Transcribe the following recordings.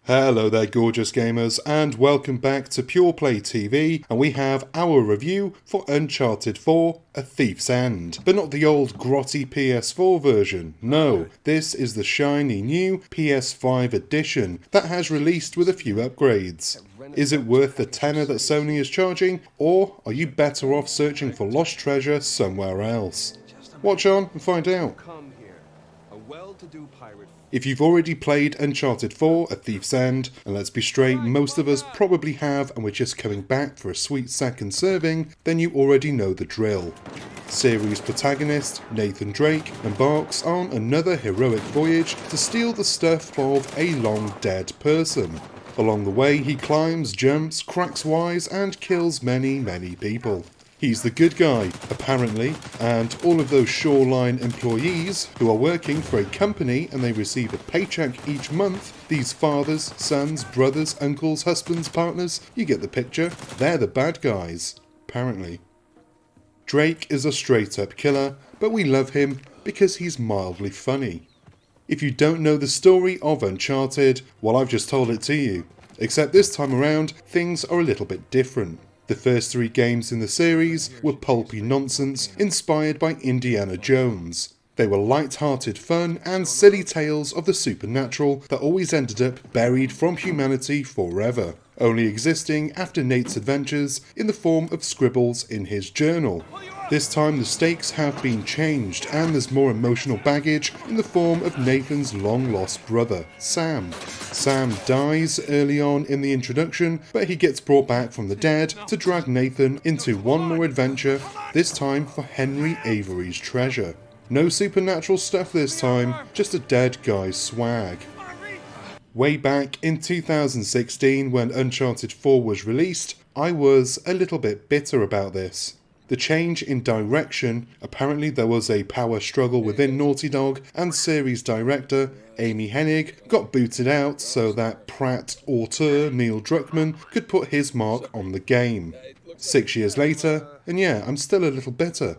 Hello there gorgeous gamers and welcome back to Pure Play TV, and we have our review for Uncharted 4 A Thief's End. But not the old grotty PS4 version, no, this is the shiny new PS5 edition that has released with a few upgrades. Is it worth the tenner that Sony is charging, or are you better off searching for lost treasure somewhere else? Watch on and find out. If you've already played Uncharted 4 A Thief's End, and let's be straight, most of us probably have and we're just coming back for a sweet second serving, then you already know the drill. Series protagonist Nathan Drake embarks on another heroic voyage to steal the stuff of a long dead person. Along the way he climbs, jumps, cracks wise and kills many people. He's the good guy, apparently, and all of those shoreline employees who are working for a company and they receive a paycheck each month, these fathers, sons, brothers, uncles, husbands, partners, you get the picture, they're the bad guys, apparently. Drake is a straight up killer, but we love him because he's mildly funny. If you don't know the story of Uncharted, well, I've just told it to you, except this time around, things are a little bit different. The first 3 games in the series were pulpy nonsense inspired by Indiana Jones. They were light-hearted fun and silly tales of the supernatural that always ended up buried from humanity forever, only existing after Nate's adventures in the form of scribbles in his journal. This time the stakes have been changed and there's more emotional baggage in the form of Nathan's long-lost brother, Sam. Sam dies early on in the introduction, but he gets brought back from the dead to drag Nathan into one more adventure, this time for Henry Avery's treasure. No supernatural stuff this time, just a dead guy's swag. Way back in 2016 when Uncharted 4 was released, I was a little bit bitter about this. The change in direction, apparently there was a power struggle within Naughty Dog and series director Amy Hennig got booted out so that Pratt auteur Neil Druckmann could put his mark on the game. 6 years later, and yeah, I'm still a little bitter.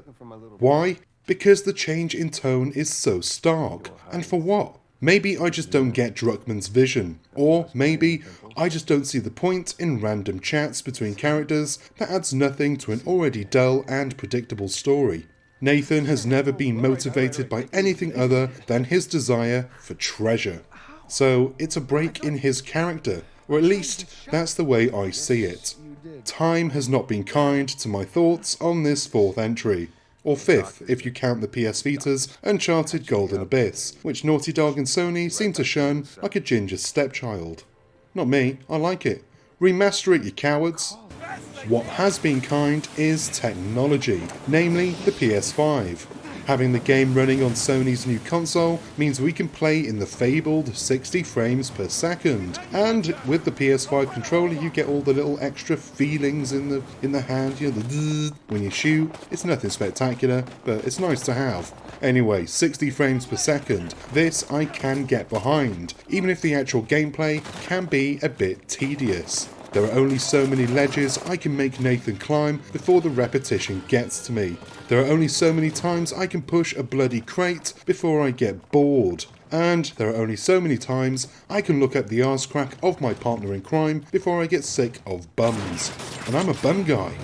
Why? Because the change in tone is so stark. And for what? Maybe I just don't get Druckmann's vision, or maybe I just don't see the point in random chats between characters that adds nothing to an already dull and predictable story. Nathan has never been motivated by anything other than his desire for treasure. So it's a break in his character, or at least that's the way I see it. Time has not been kind to my thoughts on this 4th entry. Or 5th, if you count the PS Vita's Uncharted Golden Abyss, which Naughty Dog and Sony seem to shun like a ginger stepchild. Not me, I like it. Remaster it, you cowards. What has been kind is technology, namely the PS5. Having the game running on Sony's new console means we can play in the fabled 60 frames per second, and with the PS5 controller you get all the little extra feelings in the hand, you know, the when you shoot. It's nothing spectacular, but it's nice to have. Anyway, 60 frames per second, this I can get behind, even if the actual gameplay can be a bit tedious. There are only so many ledges I can make Nathan climb before the repetition gets to me. There are only so many times I can push a bloody crate before I get bored. And there are only so many times I can look at the arse crack of my partner in crime before I get sick of bums. And I'm a bum guy.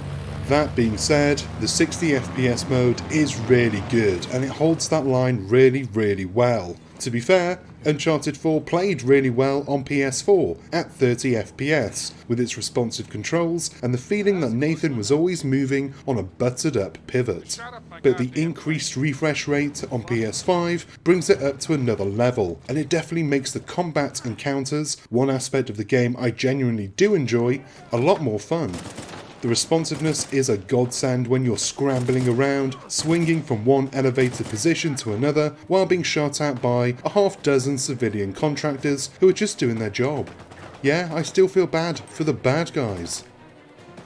That being said, the 60 FPS mode is really good and it holds that line really well. To be fair, Uncharted 4 played really well on PS4 at 30 FPS with its responsive controls and the feeling that Nathan was always moving on a buttered up pivot. But the increased refresh rate on PS5 brings it up to another level, and it definitely makes the combat encounters, one aspect of the game I genuinely do enjoy, a lot more fun. The responsiveness is a godsend when you're scrambling around, swinging from one elevated position to another while being shot at by a half dozen civilian contractors who are just doing their job. Yeah, I still feel bad for the bad guys.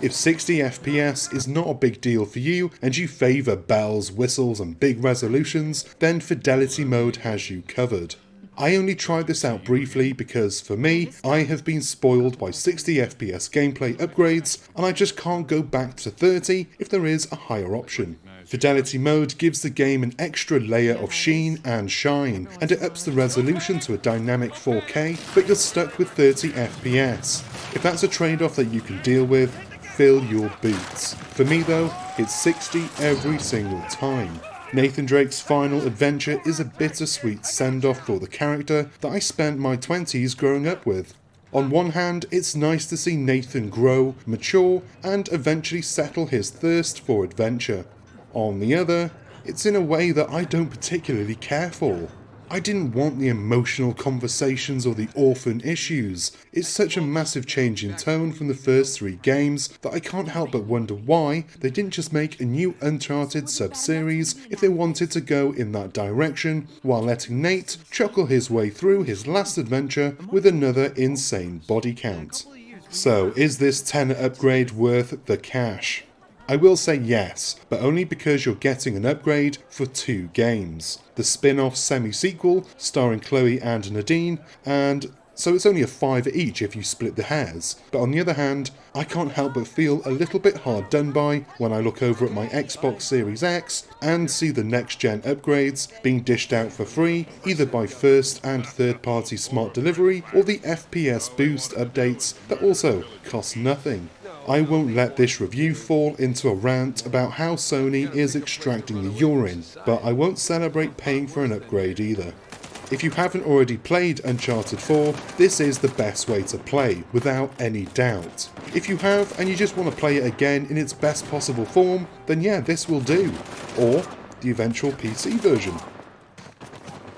If 60 FPS is not a big deal for you and you favour bells, whistles and big resolutions, then Fidelity Mode has you covered. I only tried this out briefly because, for me, I have been spoiled by 60 FPS gameplay upgrades and I just can't go back to 30 if there is a higher option. Fidelity Mode gives the game an extra layer of sheen and shine, and it ups the resolution to a dynamic 4K, but you're stuck with 30 FPS. If that's a trade-off that you can deal with, fill your boots. For me though, it's 60 every single time. Nathan Drake's final adventure is a bittersweet send-off for the character that I spent my 20s growing up with. On one hand, it's nice to see Nathan grow, mature, and eventually settle his thirst for adventure. On the other, it's in a way that I don't particularly care for. I didn't want the emotional conversations or the orphan issues. It's such a massive change in tone from the first 3 games that I can't help but wonder why they didn't just make a new Uncharted sub-series if they wanted to go in that direction, while letting Nate chuckle his way through his last adventure with another insane body count. So, is this 10 upgrade worth the cash? I will say yes, but only because you're getting an upgrade for 2 games. The spin-off semi-sequel starring Chloe and Nadine, and so it's only a $5 each if you split the hairs. But on the other hand, I can't help but feel a little bit hard done by when I look over at my Xbox Series X and see the next-gen upgrades being dished out for free, either by first and third-party smart delivery or the FPS boost updates that also cost nothing. I won't let this review fall into a rant about how Sony is extracting the urine, but I won't celebrate paying for an upgrade either. If you haven't already played Uncharted 4, this is the best way to play, without any doubt. If you have and you just want to play it again in its best possible form, then yeah, this will do. Or the eventual PC version.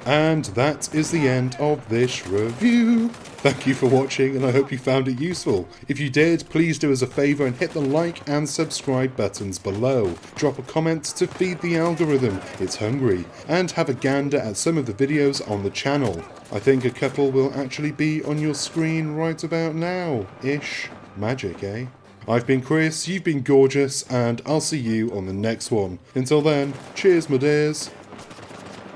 And that is the end of this review. Thank you for watching, and I hope you found it useful. If you did, please do us a favour and hit the like and subscribe buttons below. Drop a comment to feed the algorithm, it's hungry, and have a gander at some of the videos on the channel. I think a couple will actually be on your screen right about now-ish. Magic, eh? I've been Chris, you've been gorgeous, and I'll see you on the next one. Until then, cheers my dears.